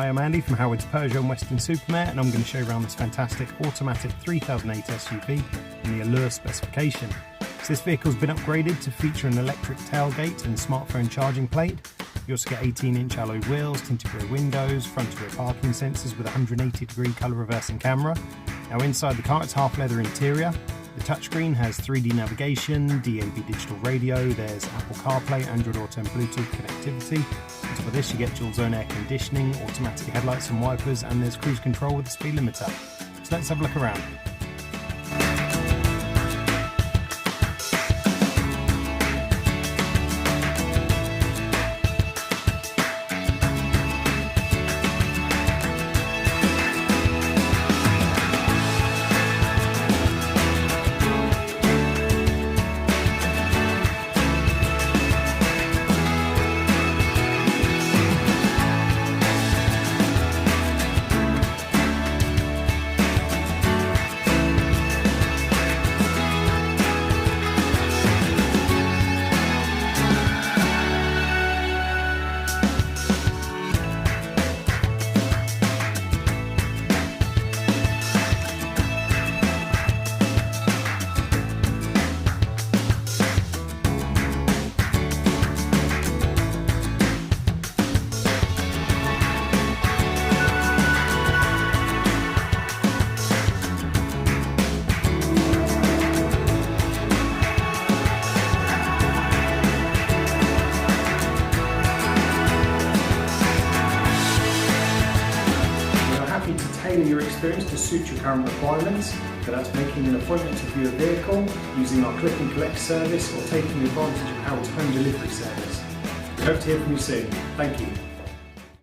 Hi, I'm Andy from Howard's Peugeot and Western Supermare, and I'm going to show you around this fantastic automatic 3008 SUV in the Allure specification. So this vehicle's been upgraded to feature an electric tailgate and smartphone charging plate. You also get 18-inch alloy wheels, tinted rear windows, front to rear parking sensors with a 180-degree colour reversing camera. Now inside the car it's half leather interior. The touchscreen has 3D navigation, DAB digital radio, there's Apple CarPlay, Android Auto and Bluetooth connectivity. On top of this you get dual zone air conditioning, automatic headlights and wipers, and there's cruise control with the speed limiter. So let's have a look around. To tailor your experience to suit your current requirements, whether that's making an appointment to view a vehicle, using our click and collect service, or taking advantage of Howard's home delivery service. We hope to hear from you soon. Thank you.